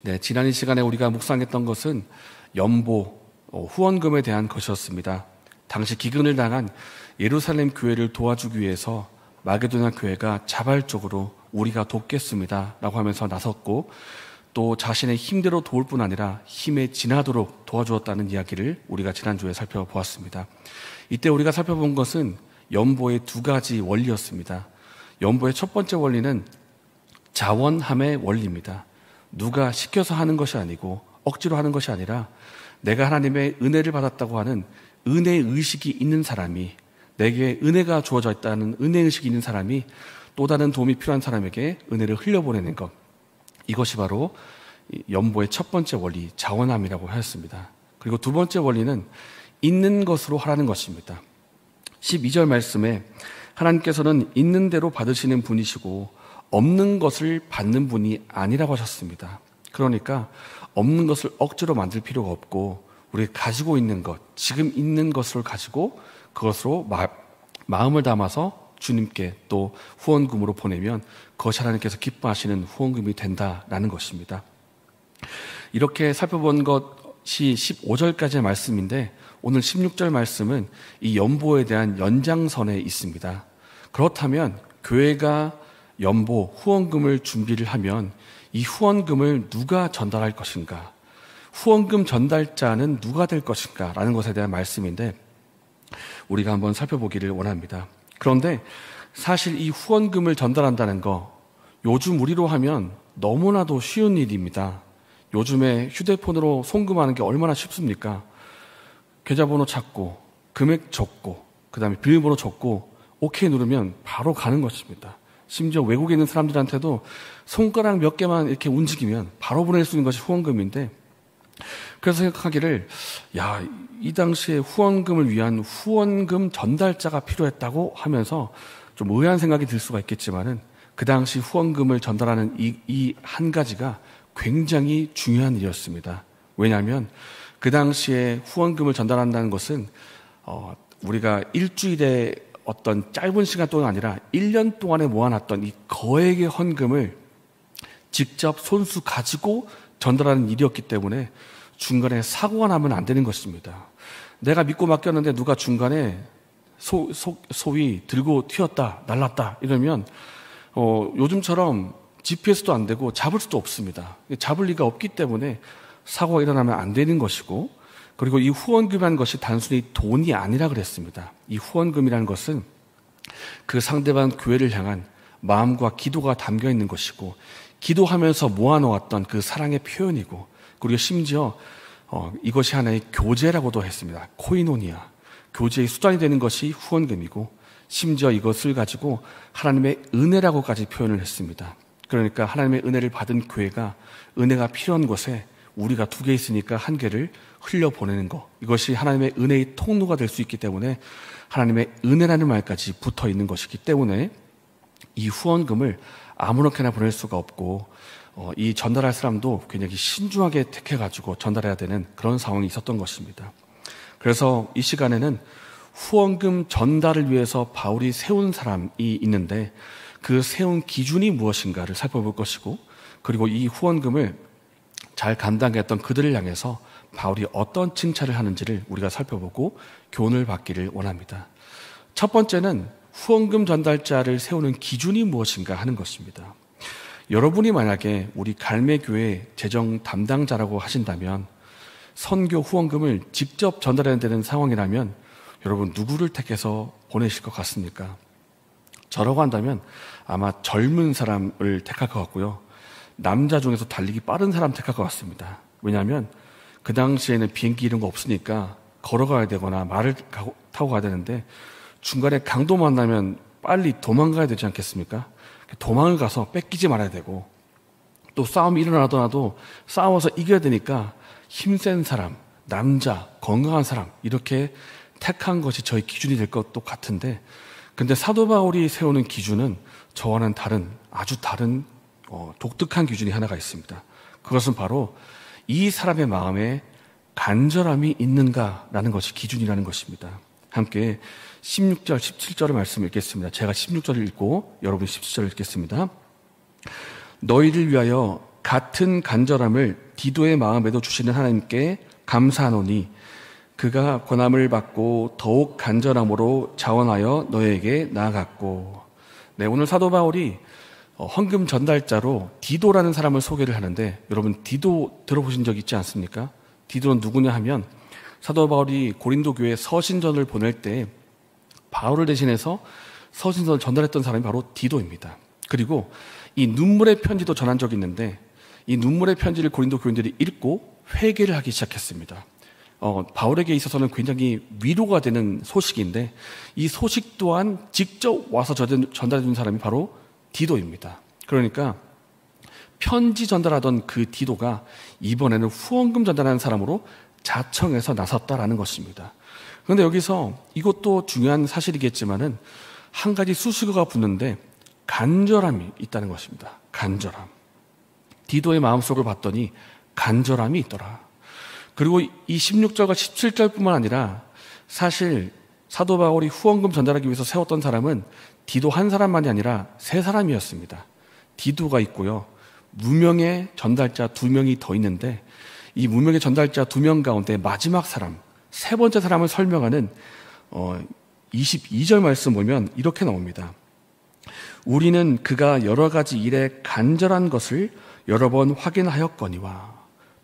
네, 지난 이 시간에 우리가 묵상했던 것은 연보, 후원금에 대한 것이었습니다. 당시 기근을 당한 예루살렘 교회를 도와주기 위해서 마게도냐 교회가 자발적으로 우리가 돕겠습니다 라고 하면서 나섰고, 또 자신의 힘대로 도울 뿐 아니라 힘에 지나도록 도와주었다는 이야기를 우리가 지난주에 살펴보았습니다. 이때 우리가 살펴본 것은 연보의 두 가지 원리였습니다. 연보의 첫 번째 원리는 자원함의 원리입니다. 누가 시켜서 하는 것이 아니고 억지로 하는 것이 아니라 내가 하나님의 은혜를 받았다고 하는 은혜의식이 있는 사람이, 내게 은혜가 주어져 있다는 은혜의식이 있는 사람이 또 다른 도움이 필요한 사람에게 은혜를 흘려보내는 것, 이것이 바로 연보의 첫 번째 원리, 자원함이라고 하였습니다. 그리고 두 번째 원리는 있는 것으로 하라는 것입니다. 12절 말씀에 하나님께서는 있는 대로 받으시는 분이시고 없는 것을 받는 분이 아니라고 하셨습니다. 그러니까 없는 것을 억지로 만들 필요가 없고, 우리가 가지고 있는 것, 지금 있는 것을 가지고 그것으로 마음을 담아서 주님께 또 후원금으로 보내면 그것이 하나님께서 기뻐하시는 후원금이 된다라는 것입니다. 이렇게 살펴본 것이 15절까지의 말씀인데, 오늘 16절 말씀은 이 연보에 대한 연장선에 있습니다. 그렇다면 교회가 연보, 후원금을 준비를 하면 이 후원금을 누가 전달할 것인가, 후원금 전달자는 누가 될 것인가 라는 것에 대한 말씀인데, 우리가 한번 살펴보기를 원합니다. 그런데 사실 이 후원금을 전달한다는 거, 요즘 우리로 하면 너무나도 쉬운 일입니다. 요즘에 휴대폰으로 송금하는 게 얼마나 쉽습니까? 계좌번호 찾고 금액 적고 그 다음에 비밀번호 적고 오케이 누르면 바로 가는 것입니다. 심지어 외국에 있는 사람들한테도 손가락 몇 개만 이렇게 움직이면 바로 보낼 수 있는 것이 후원금인데, 그래서 생각하기를, 이 당시에 후원금을 위한 후원금 전달자가 필요했다고 하면서 좀 의아한 생각이 들 수가 있겠지만은, 그 당시 후원금을 전달하는 이 한 가지가 굉장히 중요한 일이었습니다. 왜냐하면 그 당시에 후원금을 전달한다는 것은 우리가 일주일에 어떤 짧은 시간 동안 아니라 1년 동안에 모아놨던 이 거액의 헌금을 직접 손수 가지고 전달하는 일이었기 때문에 중간에 사고가 나면 안 되는 것입니다. 내가 믿고 맡겼는데 누가 중간에 소위 들고 튀었다, 날랐다 이러면 요즘처럼 GPS도 안 되고 잡을 수도 없습니다. 잡을 리가 없기 때문에 사고가 일어나면 안 되는 것이고, 그리고 이 후원금이라는 것이 단순히 돈이 아니라 그랬습니다. 이 후원금이라는 것은 그 상대방 교회를 향한 마음과 기도가 담겨 있는 것이고, 기도하면서 모아놓았던 그 사랑의 표현이고, 그리고 심지어 이것이 하나의 교제라고도 했습니다. 코이노니아, 교제의 수단이 되는 것이 후원금이고, 심지어 이것을 가지고 하나님의 은혜라고까지 표현을 했습니다. 그러니까 하나님의 은혜를 받은 교회가 은혜가 필요한 곳에 우리가 두 개 있으니까 한 개를 흘려보내는 것, 이것이 하나님의 은혜의 통로가 될 수 있기 때문에 하나님의 은혜라는 말까지 붙어 있는 것이기 때문에 이 후원금을 아무렇게나 보낼 수가 없고, 이 전달할 사람도 굉장히 신중하게 택해가지고 전달해야 되는 그런 상황이 있었던 것입니다. 그래서 이 시간에는 후원금 전달을 위해서 바울이 세운 사람이 있는데, 그 세운 기준이 무엇인가를 살펴볼 것이고, 그리고 이 후원금을 잘 감당했던 그들을 향해서 바울이 어떤 칭찬을 하는지를 우리가 살펴보고 교훈을 받기를 원합니다. 첫 번째는 후원금 전달자를 세우는 기준이 무엇인가 하는 것입니다. 여러분이 만약에 우리 갈매교회 재정 담당자라고 하신다면, 선교 후원금을 직접 전달해야 되는 상황이라면 여러분 누구를 택해서 보내실 것 같습니까? 저라고 한다면 아마 젊은 사람을 택할 것 같고요, 남자 중에서 달리기 빠른 사람 택할 것 같습니다. 왜냐하면 그 당시에는 비행기 이런 거 없으니까 걸어가야 되거나 말을 타고 가야 되는데, 중간에 강도 만나면 빨리 도망가야 되지 않겠습니까? 도망을 가서 뺏기지 말아야 되고, 또 싸움이 일어나더라도 싸워서 이겨야 되니까 힘센 사람, 남자, 건강한 사람, 이렇게 택한 것이 저희 기준이 될 것도 같은데, 근데 사도 바울이 세우는 기준은 저와는 다른, 아주 다른 독특한 기준이 하나가 있습니다. 그것은 바로 이 사람의 마음에 간절함이 있는가라는 것이 기준이라는 것입니다. 함께 16절, 17절의 말씀 읽겠습니다. 제가 16절을 읽고 여러분이 17절을 읽겠습니다. 너희를 위하여 같은 간절함을 디도의 마음에도 주시는 하나님께 감사하노니 그가 권함을 받고 더욱 간절함으로 자원하여 너에게 나아갔고. 네, 오늘 사도 바울이 헌금 전달자로 디도라는 사람을 소개를 하는데, 여러분 디도 들어보신 적 있지 않습니까? 디도는 누구냐 하면 사도 바울이 고린도 교회에 서신전을 보낼 때 바울을 대신해서 서신전을 전달했던 사람이 바로 디도입니다. 그리고 이 눈물의 편지도 전한 적이 있는데, 이 눈물의 편지를 고린도 교인들이 읽고 회개를 하기 시작했습니다. 바울에게 있어서는 굉장히 위로가 되는 소식인데, 이 소식 또한 직접 와서 전달해 준 사람이 바로 디도입니다. 그러니까 편지 전달하던 그 디도가 이번에는 후원금 전달하는 사람으로 자청해서 나섰다라는 것입니다. 그런데 여기서 이것도 중요한 사실이겠지만은 한 가지 수식어가 붙는데 간절함이 있다는 것입니다. 간절함. 디도의 마음속을 봤더니 간절함이 있더라. 그리고 이 16절과 17절뿐만 아니라 사실 사도 바울이 후원금 전달하기 위해서 세웠던 사람은 디도 한 사람만이 아니라 세 사람이었습니다. 디도가 있고요, 무명의 전달자 2명이 더 있는데, 이 무명의 전달자 2명 가운데 마지막 사람, 세 번째 사람을 설명하는 22절 말씀 보면 이렇게 나옵니다. 우리는 그가 여러 가지 일에 간절한 것을 여러 번 확인하였거니와.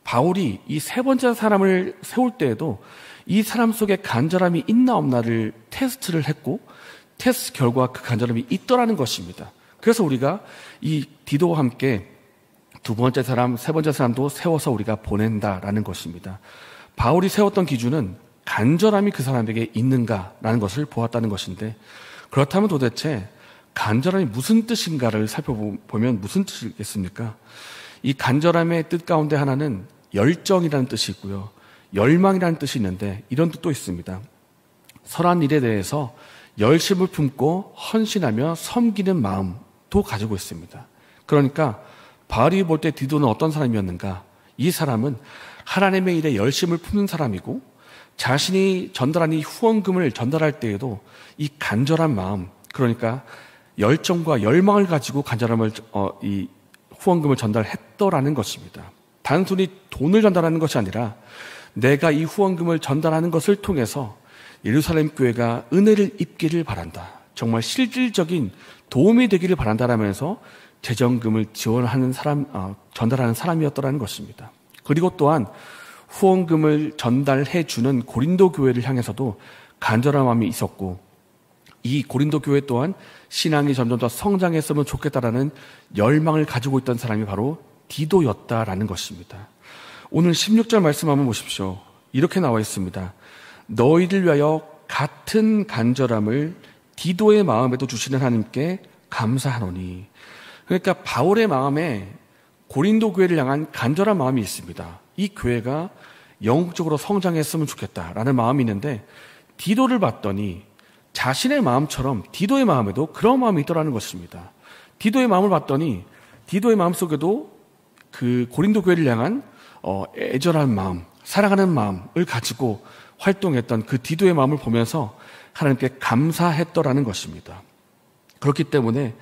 바울이 이 세 번째 사람을 세울 때에도 이 사람 속에 간절함이 있나 없나를 테스트를 했고, 테스트 결과 그 간절함이 있더라는 것입니다. 그래서 우리가 이 디도와 함께 두 번째 사람, 세 번째 사람도 세워서 우리가 보낸다라는 것입니다. 바울이 세웠던 기준은 간절함이 그 사람에게 있는가라는 것을 보았다는 것인데, 그렇다면 도대체 간절함이 무슨 뜻인가를 살펴보면 무슨 뜻이겠습니까? 이 간절함의 뜻 가운데 하나는 열정이라는 뜻이 있고요, 열망이라는 뜻이 있는데, 이런 뜻도 있습니다. 선한 일에 대해서 열심을 품고 헌신하며 섬기는 마음도 가지고 있습니다. 그러니까 바울이 볼 때 디도는 어떤 사람이었는가? 이 사람은 하나님의 일에 열심을 품는 사람이고, 자신이 전달한 이 후원금을 전달할 때에도 이 간절한 마음, 그러니까 열정과 열망을 가지고 간절함을 이 후원금을 전달했더라는 것입니다. 단순히 돈을 전달하는 것이 아니라 내가 이 후원금을 전달하는 것을 통해서 예루살렘 교회가 은혜를 입기를 바란다, 정말 실질적인 도움이 되기를 바란다라면서 재정금을 지원하는 사람, 전달하는 사람이었더라는 것입니다. 그리고 또한 후원금을 전달해 주는 고린도 교회를 향해서도 간절한 마음이 있었고, 이 고린도 교회 또한 신앙이 점점 더 성장했으면 좋겠다라는 열망을 가지고 있던 사람이 바로 디도였다라는 것입니다. 오늘 16절 말씀 한번 보십시오. 이렇게 나와 있습니다. 너희를 위하여 같은 간절함을 디도의 마음에도 주시는 하나님께 감사하노니. 그러니까 바울의 마음에 고린도 교회를 향한 간절한 마음이 있습니다. 이 교회가 영적으로 성장했으면 좋겠다라는 마음이 있는데, 디도를 봤더니 자신의 마음처럼 디도의 마음에도 그런 마음이 있더라는 것입니다. 디도의 마음을 봤더니 디도의 마음속에도 그 고린도 교회를 향한 애절한 마음, 사랑하는 마음을 가지고 활동했던 그 디도의 마음을 보면서 하나님께 감사했더라는 것입니다. 그렇기 때문에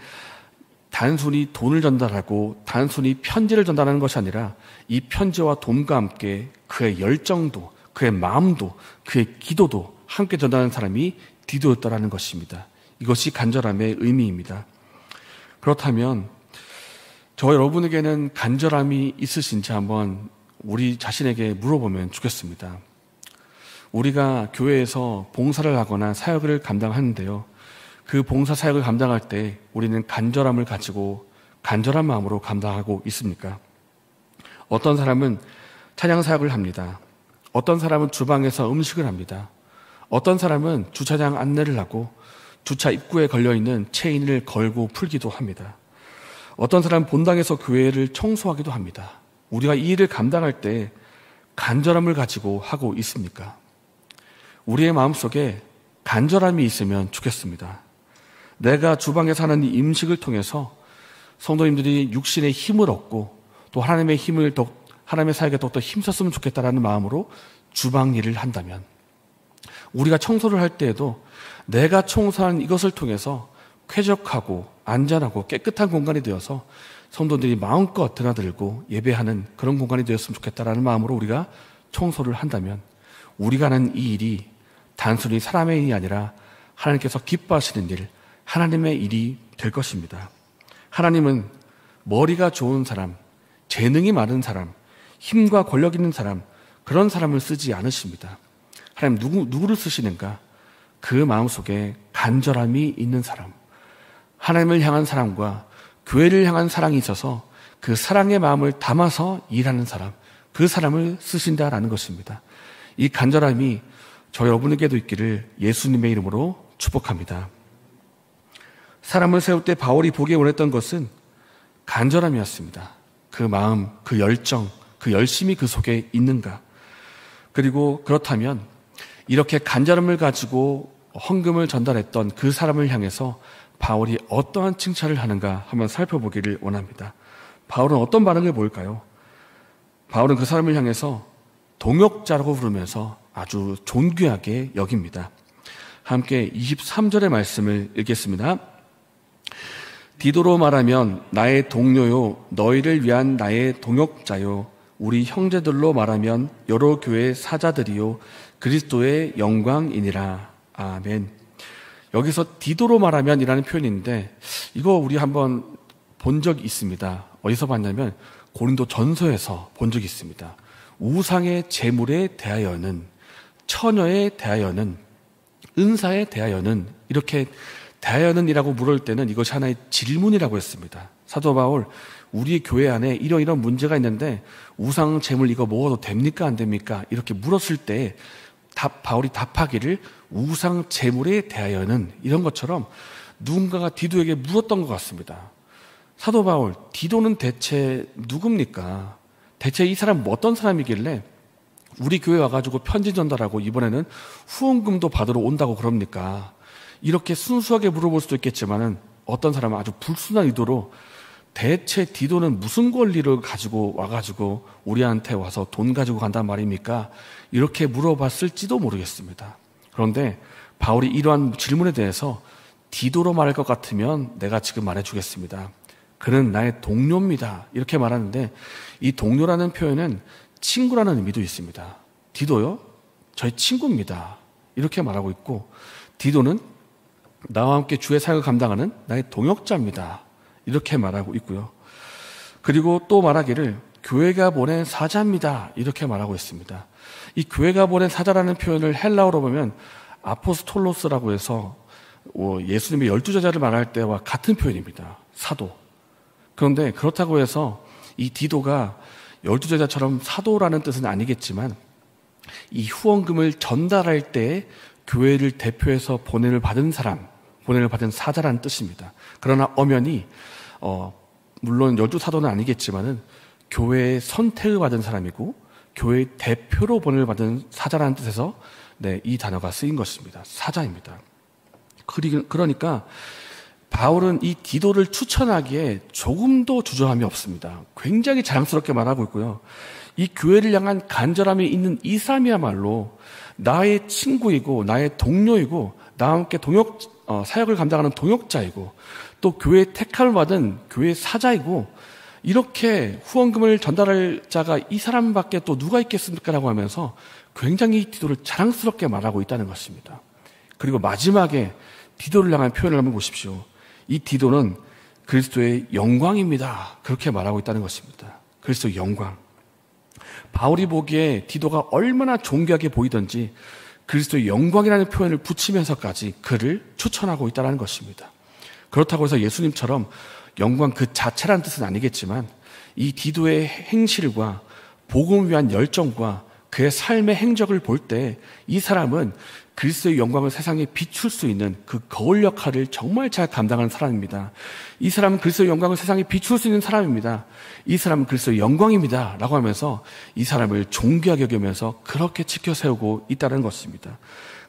단순히 돈을 전달하고 단순히 편지를 전달하는 것이 아니라 이 편지와 돈과 함께 그의 열정도, 그의 마음도, 그의 기도도 함께 전달하는 사람이 디도였다라는 것입니다. 이것이 간절함의 의미입니다. 그렇다면 저 여러분에게는 간절함이 있으신지 한번 우리 자신에게 물어보면 좋겠습니다. 우리가 교회에서 봉사를 하거나 사역을 감당하는데요, 그 봉사 사역을 감당할 때 우리는 간절함을 가지고 간절한 마음으로 감당하고 있습니까? 어떤 사람은 찬양 사역을 합니다. 어떤 사람은 주방에서 음식을 합니다. 어떤 사람은 주차장 안내를 하고 주차 입구에 걸려있는 체인을 걸고 풀기도 합니다. 어떤 사람은 본당에서 교회를 청소하기도 합니다. 우리가 이 일을 감당할 때 간절함을 가지고 하고 있습니까? 우리의 마음속에 간절함이 있으면 좋겠습니다. 내가 주방에서 하는 이 음식을 통해서 성도님들이 육신의 힘을 얻고 또 하나님의 힘을 하나님의 사역에 더욱더 힘썼으면 좋겠다라는 마음으로 주방 일을 한다면, 우리가 청소를 할 때에도 내가 청소한 이것을 통해서 쾌적하고 안전하고 깨끗한 공간이 되어서 성도들이 마음껏 드나들고 예배하는 그런 공간이 되었으면 좋겠다라는 마음으로 우리가 청소를 한다면 우리가 하는 이 일이 단순히 사람의 일이 아니라 하나님께서 기뻐하시는 일, 하나님의 일이 될 것입니다. 하나님은 머리가 좋은 사람, 재능이 많은 사람, 힘과 권력 있는 사람, 그런 사람을 쓰지 않으십니다. 하나님 누구를 쓰시는가? 그 마음속에 간절함이 있는 사람, 하나님을 향한 사랑과 교회를 향한 사랑이 있어서 그 사랑의 마음을 담아서 일하는 사람, 그 사람을 쓰신다라는 것입니다. 이 간절함이 저 여러분에게도 있기를 예수님의 이름으로 축복합니다. 사람을 세울 때 바울이 보기 원했던 것은 간절함이었습니다. 그 마음, 그 열정, 그 열심이 그 속에 있는가? 그리고 그렇다면 이렇게 간절함을 가지고 헌금을 전달했던 그 사람을 향해서 바울이 어떠한 칭찬을 하는가 한번 살펴보기를 원합니다. 바울은 어떤 반응을 보일까요? 바울은 그 사람을 향해서 동역자라고 부르면서 아주 존귀하게 여깁니다. 함께 23절의 말씀을 읽겠습니다. 디도로 말하면 나의 동료요, 너희를 위한 나의 동역자요, 우리 형제들로 말하면 여러 교회 사자들이요, 그리스도의 영광이니라. 아멘. 여기서 디도로 말하면 이라는 표현인데 이거 우리 한번 본 적이 있습니다. 어디서 봤냐면 고린도 전서에서 본 적이 있습니다. 우상의 제물에 대하여는, 처녀에 대하여는, 은사에 대하여는, 이렇게 대하여는이라고 물을 때는 이것이 하나의 질문이라고 했습니다. 사도 바울, 우리 교회 안에 이런 문제가 있는데 우상 제물 이거 먹어도 됩니까 안 됩니까? 이렇게 물었을 때 바울이 답하기를 우상 제물에 대하여는, 이런 것처럼 누군가가 디도에게 물었던 것 같습니다. 사도 바울, 디도는 대체 누굽니까? 대체 이 사람 어떤 사람이길래 우리 교회 와가지고 편지 전달하고 이번에는 후원금도 받으러 온다고 그럽니까? 이렇게 순수하게 물어볼 수도 있겠지만은 어떤 사람은 아주 불순한 의도로 대체 디도는 무슨 권리를 가지고 와가지고 우리한테 와서 돈 가지고 간단 말입니까? 이렇게 물어봤을지도 모르겠습니다. 그런데 바울이 이러한 질문에 대해서 디도로 말할 것 같으면 내가 지금 말해주겠습니다. 그는 나의 동료입니다. 이렇게 말하는데 이 동료라는 표현은 친구라는 의미도 있습니다. 디도요? 저희 친구입니다. 이렇게 말하고 있고, 디도는 나와 함께 주의 사역을 감당하는 나의 동역자입니다. 이렇게 말하고 있고요. 그리고 또 말하기를 교회가 보낸 사자입니다. 이렇게 말하고 있습니다. 이 교회가 보낸 사자라는 표현을 헬라어로 보면 아포스톨로스라고 해서 예수님의 12제자를 말할 때와 같은 표현입니다. 사도. 그런데 그렇다고 해서 이 디도가 12제자처럼 사도라는 뜻은 아니겠지만 이 후원금을 전달할 때 교회를 대표해서 보냄을 받은 사람, 보냄을 받은 사자라는 뜻입니다. 그러나 엄연히 물론 12사도는 아니겠지만은 교회의 선택을 받은 사람이고 교회의 대표로 보냄을 받은 사자라는 뜻에서 이 단어가 쓰인 것입니다. 사자입니다. 그러니까 바울은 이 디도를 추천하기에 조금도 주저함이 없습니다. 굉장히 자랑스럽게 말하고 있고요. 이 교회를 향한 간절함이 있는 이 사람이야말로 나의 친구이고 나의 동료이고 나와 함께 사역을 감당하는 동역자이고 또 교회의 택함을 받은 교회의 사자이고 이렇게 후원금을 전달할 자가 이 사람밖에 또 누가 있겠습니까? 라고 하면서 굉장히 디도를 자랑스럽게 말하고 있다는 것입니다. 그리고 마지막에 디도를 향한 표현을 한번 보십시오. 이 디도는 그리스도의 영광입니다. 그렇게 말하고 있다는 것입니다. 그리스도의 영광. 바울이 보기에 디도가 얼마나 존귀하게 보이던지 그리스도의 영광이라는 표현을 붙이면서까지 그를 추천하고 있다는 것입니다. 그렇다고 해서 예수님처럼 영광 그 자체라는 뜻은 아니겠지만 이 디도의 행실과 복음을 위한 열정과 그의 삶의 행적을 볼 때 이 사람은 그리스도의 영광을 세상에 비출 수 있는 그 거울 역할을 정말 잘 감당하는 사람입니다. 이 사람은 그리스도의 영광을 세상에 비출 수 있는 사람입니다. 이 사람은 그리스도의 영광입니다. 라고 하면서 이 사람을 존귀하게 여기면서 그렇게 지켜세우고 있다는 것입니다.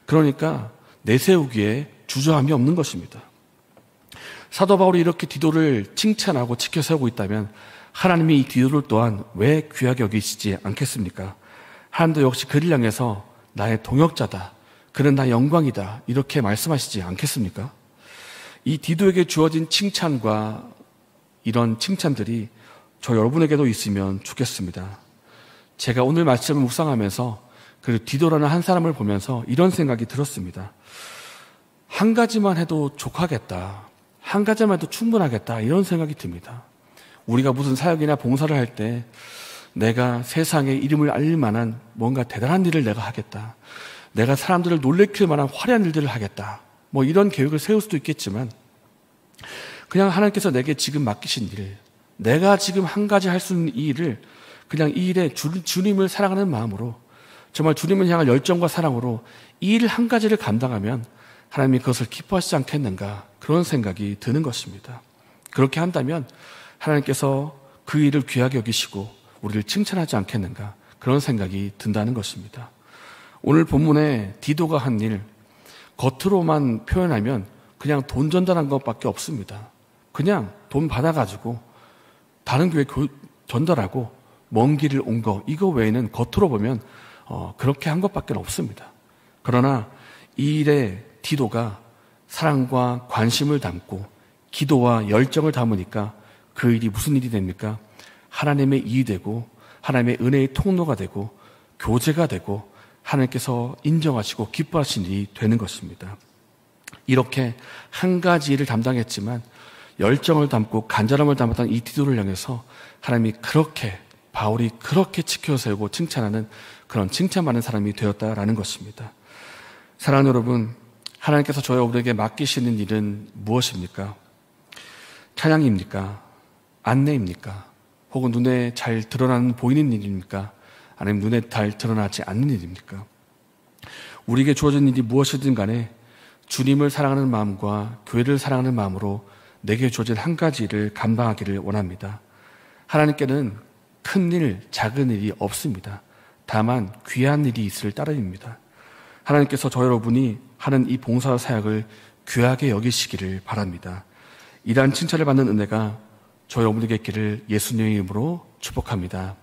그러니까 내세우기에 주저함이 없는 것입니다. 사도 바울이 이렇게 디도를 칭찬하고 지켜세우고 있다면 하나님이 이 디도를 또한 왜 귀하게 여기시지 않겠습니까? 하나님도 역시 그를 향해서 나의 동역자다. 그는 나의 영광이다. 이렇게 말씀하시지 않겠습니까? 이 디도에게 주어진 칭찬과 이런 칭찬들이 저 여러분에게도 있으면 좋겠습니다. 제가 오늘 말씀을 묵상하면서 그 디도라는 한 사람을 보면서 이런 생각이 들었습니다. 한 가지만 해도 족하겠다. 한 가지만 해도 충분하겠다. 이런 생각이 듭니다. 우리가 무슨 사역이나 봉사를 할 때 내가 세상에 이름을 알릴 만한 뭔가 대단한 일을 내가 하겠다. 내가 사람들을 놀래킬 만한 화려한 일들을 하겠다. 뭐 이런 계획을 세울 수도 있겠지만 그냥 하나님께서 내게 지금 맡기신 일, 내가 지금 한 가지 할 수 있는 이 일을 그냥 이 일에 주님을 사랑하는 마음으로 정말 주님을 향한 열정과 사랑으로 이 일 한 가지를 감당하면 하나님이 그것을 기뻐하시지 않겠는가 그런 생각이 드는 것입니다. 그렇게 한다면 하나님께서 그 일을 귀하게 여기시고 우리를 칭찬하지 않겠는가 그런 생각이 든다는 것입니다. 오늘 본문에 디도가 한 일, 겉으로만 표현하면 그냥 돈 전달한 것밖에 없습니다. 그냥 돈 받아가지고 다른 교회 전달하고 먼 길을 온 거, 이거 외에는 겉으로 보면 그렇게 한 것밖에 없습니다. 그러나 이 일에 디도가 사랑과 관심을 담고 기도와 열정을 담으니까 그 일이 무슨 일이 됩니까? 하나님의 일이 되고 하나님의 은혜의 통로가 되고 교제가 되고 하나님께서 인정하시고 기뻐하신 일이 되는 것입니다. 이렇게 한 가지 일을 담당했지만 열정을 담고 간절함을 담았던 이 디도를 향해서 하나님이 그렇게 바울이 그렇게 지켜세우고 칭찬하는 그런 칭찬받는 사람이 되었다라는 것입니다. 사랑하는 여러분, 하나님께서 저와 우리에게 맡기시는 일은 무엇입니까? 찬양입니까? 안내입니까? 혹은 눈에 잘 드러나는 보이는 일입니까? 아니면 눈에 잘 드러나지 않는 일입니까? 우리에게 주어진 일이 무엇이든 간에 주님을 사랑하는 마음과 교회를 사랑하는 마음으로 내게 주어진 한 가지 일을 감당하기를 원합니다. 하나님께는 큰 일, 작은 일이 없습니다. 다만 귀한 일이 있을 따름입니다. 하나님께서 저 여러분이 하는 이 봉사 사역을 귀하게 여기시기를 바랍니다. 이러한 칭찬을 받는 은혜가 저 여러분에게 있기를 예수님의 이름으로 축복합니다.